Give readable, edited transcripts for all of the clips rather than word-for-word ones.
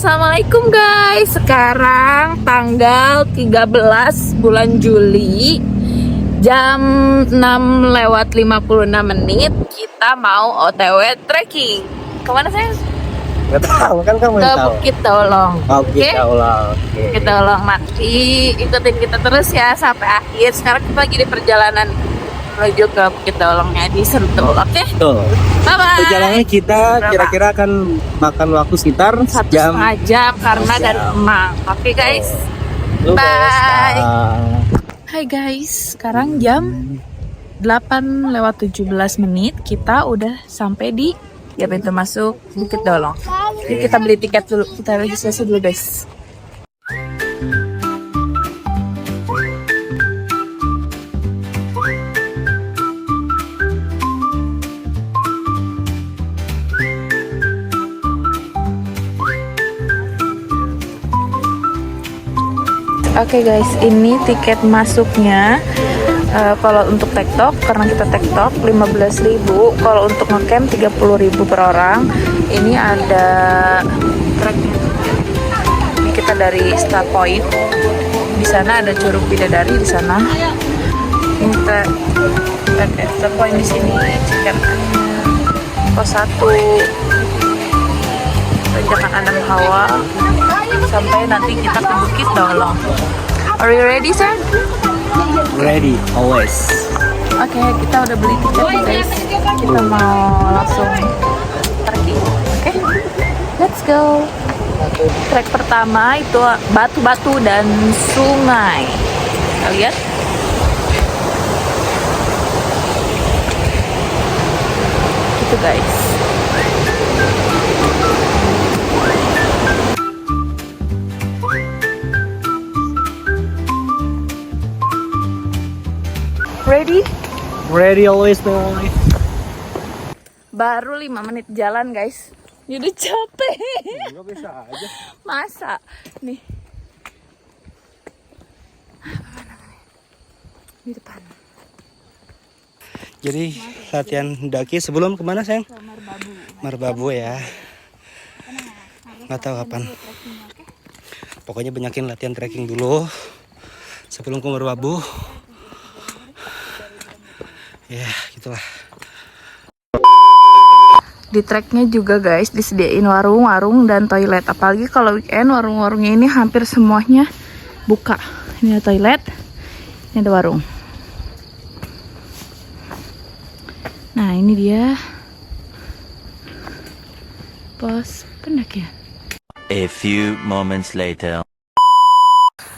Assalamualaikum guys. Sekarang tanggal 13 bulan Juli, jam 6:56. Kita mau OTW trekking. Kemana sayang? Gak tahu kan kamu yang Ke tahu. Bukit Daulong. Bukit Daulong. Bukit Daulong. Nanti ikutin kita terus ya sampai akhir. Sekarang kita lagi di perjalanan menuju ke Bukit Daulongnya di Sentul. Oke? Betul. Bye bye. Perjalanannya kita kira-kira akan makan waktu sekitar 1,5 jam. jam karena dari Kemang. Oke guys. Bye. Hai guys, sekarang jam 8:17. Kita udah sampai di pintu masuk Bukit Daulong. Jadi kita beli tiket dulu, kita registrasi dulu guys. Oke guys, ini tiket masuknya. Kalau untuk tektok, karena kita tektok 15.000. Kalau untuk ngecamp 30.000 per orang. Ini ada treknya. Ini kita dari Start Point. Di sana ada Curug Bidadari di sana. Ini kita Start Point di sini. Chicken Pos 1. Tanjakan Adam Hawa. Sampai nanti kita ke Bukit Daulong. Are you ready, sir? Ready, always. Oke, kita udah beli tiket nih guys. Kita mau langsung trekking. Oke, let's go. Trek pertama itu batu-batu dan sungai. Kita lihat. Gitu guys. Ready? Ready, always, boy. Baru 5 menit jalan guys. Udah capek. Gak bisa aja. Masa? Nih. Di depan. Jadi latihan daki sebelum kemana sayang? Merbabu. Merbabu ya. Nggak tahu kapan. Pokoknya banyakin latihan trekking dulu sebelum ke Merbabu. Ya gitulah. Di treknya juga guys disediain warung-warung dan toilet. Apalagi kalau weekend warung-warungnya ini hampir semuanya buka. Ini ada toilet, ini ada warung. Nah ini dia pos pendakian. A few moments later.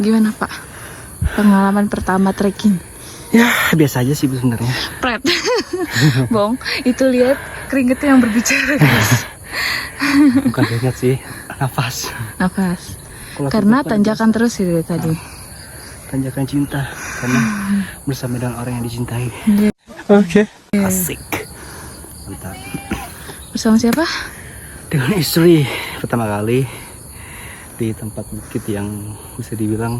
Gimana Pak? Pengalaman pertama trekking? Ya biasa aja sih sebenarnya. Pret. Bong, itu lihat keringetnya yang berbicara guys. Bukan keringet sih, nafas. Nafas. Kalau Karena kita tanjakan terus itu tadi. tanjakan cinta karena bersama dengan orang yang dicintai. Iya. Oke. Asik. Mantap. Bersama siapa? Dengan istri pertama kali di tempat bukit yang bisa dibilang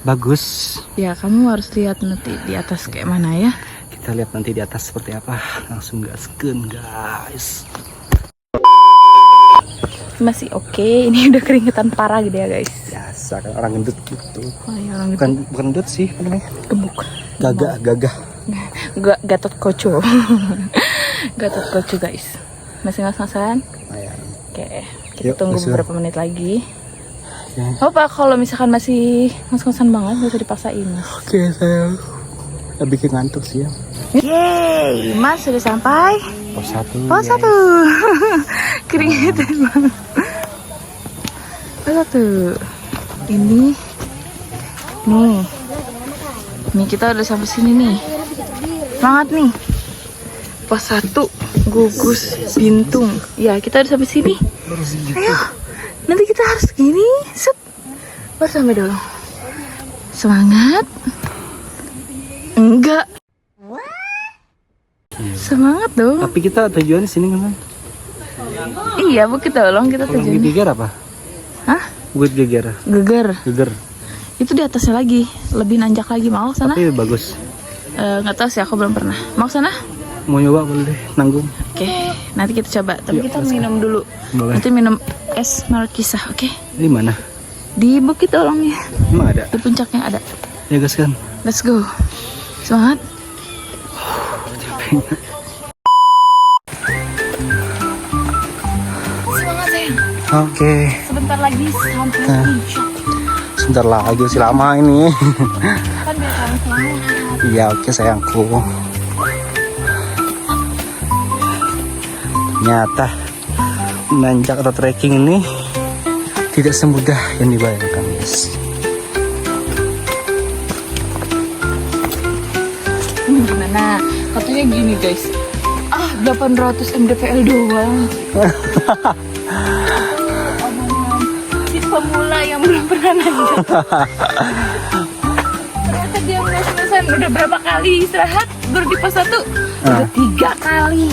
bagus. Ya kamu harus lihat nanti di atas kayak mana ya. Kita lihat nanti di atas seperti apa. Langsung gaskeun guys. Masih oke. Ini udah keringetan parah gitu ya guys. Biasa kan orang gendut gitu. Oh ya orang Bukan gendut sih apa namanya? gemuk. Gagah. Gatot Koco. Gatot Koco guys. Masih ngos-ngosan? Lumayan. Oke. Kita Yuk, tunggu masuk. beberapa menit lagi. Ya. Oh Pak, kalau misalkan masih ngos-ngosan banget gak usah dipaksain Mas. Oke sayang. Bikin ngantuk sih ya. Yeay, Mas sudah sampai. Pos 1. Pos 1. Keringetan banget. Pos 1. Ini. Nih. Nih kita udah sampai sini nih. Semangat nih. Pos 1 Gugus Bintung. Ya, kita udah sampai sini. Ayo. Nanti kita harus gini. Set. Baru sampai dulu. Semangat. Enggak. Semangat dong. Tapi kita tujuan sini kan? Iya, Bukit Daulong kita Bukit tujuannya. Geger apa? Hah? Bukit Geger. Geger. Itu di atasnya lagi, lebih nanjak lagi. Mau sana? Tapi bagus. Nggak tahu sih, aku belum pernah. Mau sana? Mau nyoba boleh deh, nanggung. Oke, nanti kita coba. Tapi Yuk, kita let's go. minum dulu. Boleh. Nanti minum es Markisah, oke? Di mana? Di Bukit Dolongnya, Emang ada? di puncaknya ada. Ya guys kan. Let's go. Semangat. Semangat sayang. Oke. Sebentar lagi sampai Nah. puncak. Sebentar lagi masih lama ini. Kan biar kamu semangat. Iya oke sayangku. Ternyata menanjak atau trekking ini tidak semudah yang dibayangkan guys. Gimana? Katanya gini guys. 800 mdpl doang. Omongan si pemula yang belum pernah nanjak. Ternyata dia ngos-ngosan udah berapa kali istirahat baru di pos 1. Udah 3 kali.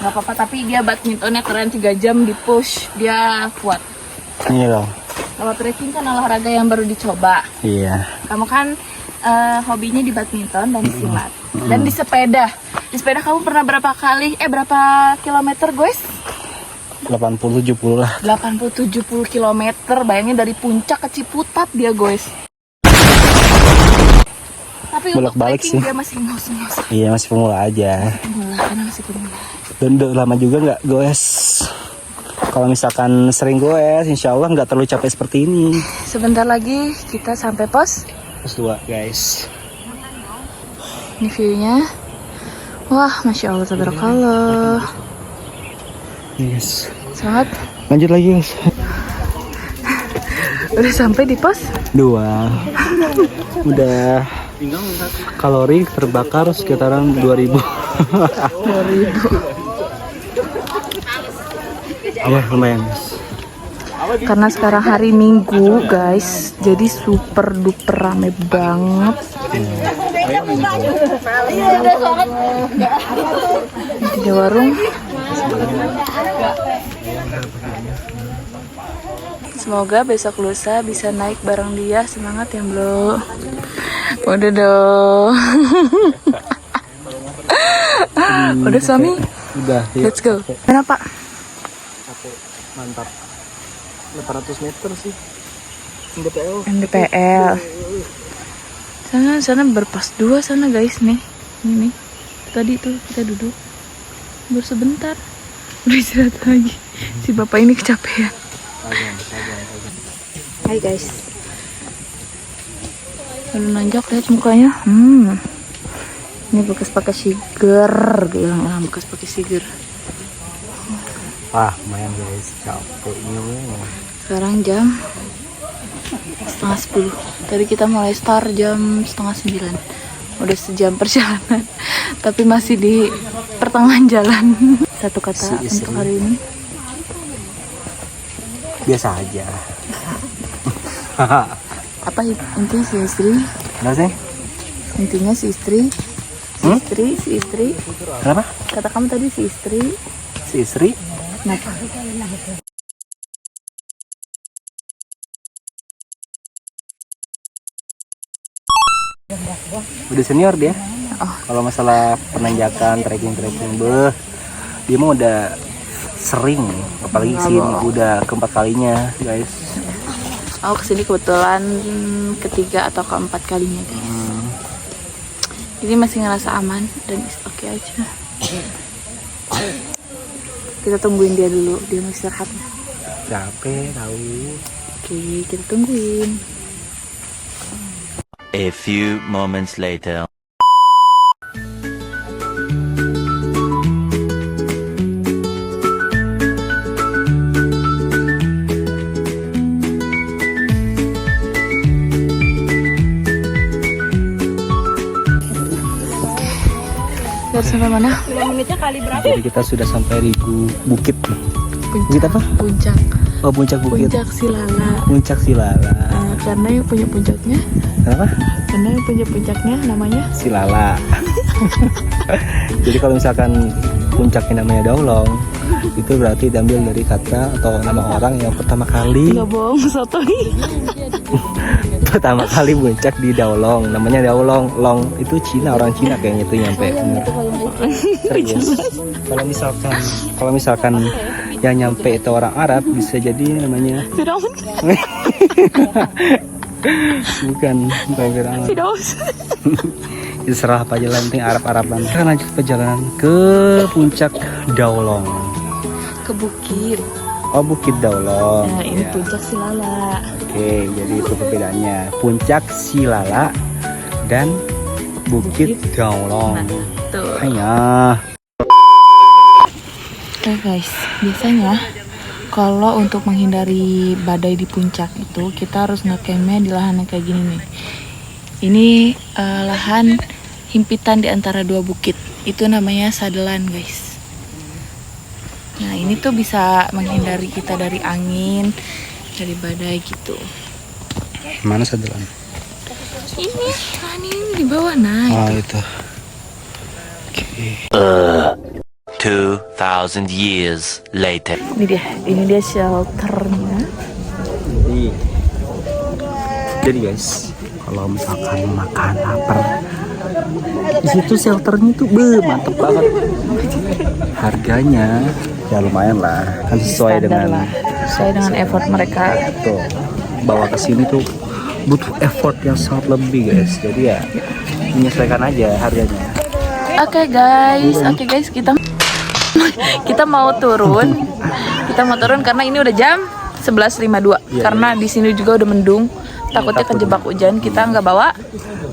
Gak apa-apa, tapi dia badmintonnya keren, 3 jam di push. Dia kuat. Ini loh. Kalau trekking kan olahraga yang baru dicoba. Iya. Kamu kan hobinya di badminton dan di silat. Dan di sepeda. Di sepeda kamu pernah berapa kilometer guys? 80-70 lah. 80-70 kilometer. Bayangin dari puncak ke Ciputat dia guys. Tapi untuk Bolak-balik trekking sih. dia masih ngos-ngos. Iya masih pemula aja. Pemula, karena masih pemula. Dan udah lama juga nggak goes. Kalau misalkan sering goes, insya Allah nggak terlalu capek seperti ini. Sebentar lagi kita sampai pos. Pos 2 guys. Ini view-nya. Wah, Masya Allah, tabarakallah. Yes. Semangat. Lanjut lagi guys. Udah sampai di pos. 2. Udah kalori terbakar sekitaran 2000. 2000. Wah lumayan guys. Karena sekarang hari Minggu guys, jadi super duper rame banget. Di warung. Semoga besok lusa bisa naik bareng dia. Semangat ya bro. Udah dong. Udah suami? Udah. Yuk. Let's go. Kenapa? Capek, mantap. 800 meter sih. MDPL. NDPL. Sana berpas 2 sana guys nih. Ini nih. Tadi tuh kita duduk. Baru sebentar. Udah istirahat lagi. Si bapak ini kecapean. Hai guys. Lalu nanjak lihat mukanya. Ini bekas pakai siger. Bilang bekas pakai siger. Wah lumayan guys, capeknya. Sekarang jam 8:30. Tadi kita mulai start jam 8:30. Udah sejam perjalanan, tapi masih di pertengahan jalan. Satu kata untuk hari ini. Biasa aja. Apa intinya si istri? Enggak sih? Intinya si istri. Si istri. Kenapa? Kata kamu tadi si istri. Si istri? Kenapa? Udah senior dia. Oh. Kalau masalah penanjakan, trekking, dia mah udah sering. Apalagi sini udah keempat kalinya, guys. Oh, kesini kebetulan ketiga atau keempat kalinya, guys. Jadi masih ngerasa aman dan oke aja. Kita tungguin dia dulu, dia mau istirahat. Capek tahu. Oke, kita tungguin. A few moments later. Lihat sampai mana? Jadi kita sudah sampai di bukit. Bukit apa? Puncak. Oh puncak bukit. Puncak Silala. Puncak Silala. Karena yang punya puncaknya, Kenapa? karena yang punya puncaknya namanya Silala. Jadi kalau misalkan puncaknya namanya Daulong, itu berarti diambil dari kata atau nama orang yang pertama kali nggak bohong, sotoy. pertama kali puncak di Daolong, namanya Daolong. Long itu Cina, orang Cina kayaknya tuh nyampe. Serius. Kalau misalkan yang nyampe itu orang Arab, bisa jadi namanya bukan Firaun. Terserah apa jalan, penting Arab-Araban. Kita lanjut perjalanan ke puncak Daolong. Ke bukit. Oh, Bukit Daolong. Nah, ini Ya. puncak Silala. Oke, jadi itu perbedaannya. Puncak Silala dan Bukit Daolong. Tuh. Hanya. Oke guys, biasanya kalau untuk menghindari badai di puncak itu kita harus ngecampnya di lahan yang kayak gini nih. Ini lahan himpitan di antara dua bukit. Itu namanya sadelan guys. Nah ini tuh bisa menghindari kita dari angin, dari badai gitu. Mana sadelan? Ini lahan ini di bawah naik. Oh, itu. Oke. 2,000 years later. Ini dia shelternya. Jadi guys, kalau misalkan makan lapar, di situ shelternya tuh mantep banget. Harganya ya lumayan lah, kan sesuai Standar dengan lah. Sesuai dengan effort mereka. tuh bawa ke sini tuh butuh effort yang sangat lebih guys. Jadi ya menyesuaikan aja harganya. Oke guys, kita mau turun. Kita mau turun karena ini udah jam 11.52. Iya, Karena di sini juga udah mendung. Takutnya kejebak hujan. Kita nggak bawa.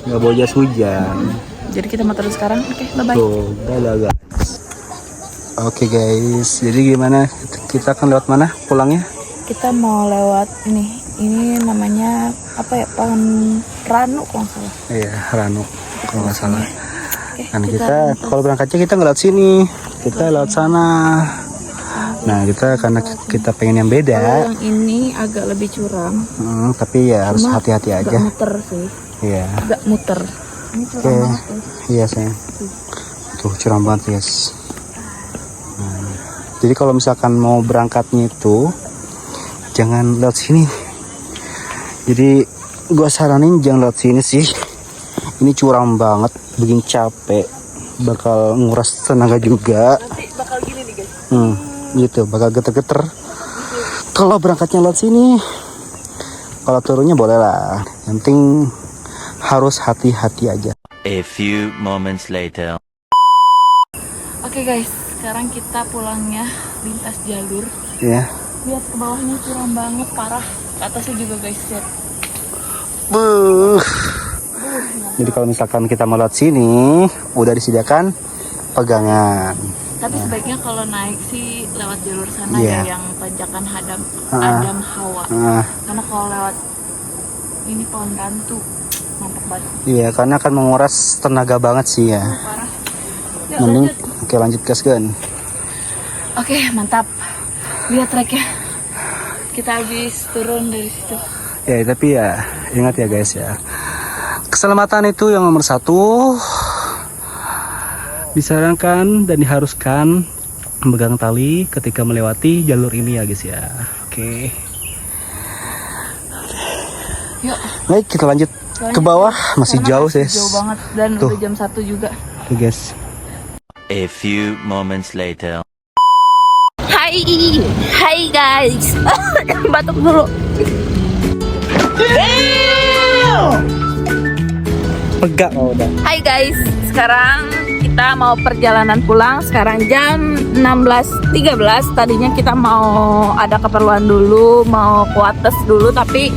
Nggak bawa jas hujan. Jadi kita mau turun sekarang. Oke, bye-bye. Tuh, dadah guys. Oke guys, jadi gimana? Kita akan lewat mana pulangnya? Kita mau lewat ini. Ini namanya apa ya? Pohon Ranu kalau nggak salah. Iya, Ranu kalau nggak salah. Oke, Kan kita kalau berangkatnya kita nggak lewat sini, kita lewat sana. Nah karena kita pengen yang Kalau beda, yang ini agak lebih curam. tapi ya harus Cuma hati-hati agak aja. muter sih. Iya. Agak muter. Ini curam Oke. banget guys. Iya sayang. Tuh curam banget guys. Nah, jadi kalau misalkan mau berangkatnya itu jangan lewat sini. Jadi gua saranin jangan lewat sini sih. Ini curam banget, bikin capek, bakal nguras tenaga juga. Nanti bakal gini nih guys. Gitu, bakal geter-geter. Kalau berangkatnya lewat sini, kalau turunnya boleh lah. Yang penting harus hati-hati aja. A few moments later. Oke guys, sekarang kita pulangnya lintas jalur. Ya. Lihat ke bawahnya curam banget, parah. Ke atasnya juga guys, lihat. Buh. Jadi kalau misalkan kita mau lewat sini, udah disediakan pegangan. Tapi sebaiknya kalau naik sih lewat jalur sana Iya. ya, yang tanjakan Adam Hawa. Nah, Karena kalau lewat ini pohon rantu, mantap banget. iya, karena akan menguras tenaga banget sih ya. Parah. Yuk, Mending, lanjut. oke lanjut gas kan. Oke, mantap. Lihat treknya. Kita habis turun dari situ. Ya, tapi ya ingat ya guys ya. Keselamatan itu yang nomor satu. Disarankan dan diharuskan memegang tali ketika melewati jalur ini ya guys ya. Oke. Yuk. Baik, kita lanjut ke bawah. Masih Karena jauh masih guys. jauh banget dan Tuh. udah jam 1 juga. Tuh guys. A few moments later. Hai guys. Batuk dulu. Pegak oh, udah. Hai guys, sekarang kita mau perjalanan pulang. Sekarang jam 16.13. Tadinya kita mau ada keperluan dulu, mau kuates dulu, tapi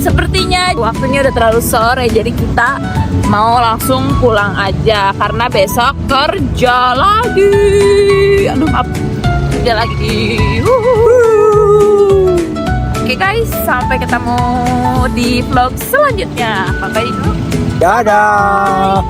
sepertinya waktunya udah terlalu sore. Jadi kita mau langsung pulang aja karena besok kerja lagi. Aduh, maaf, kerja lagi. Oke guys, sampai ketemu di vlog selanjutnya. Bye dulu. Dadah.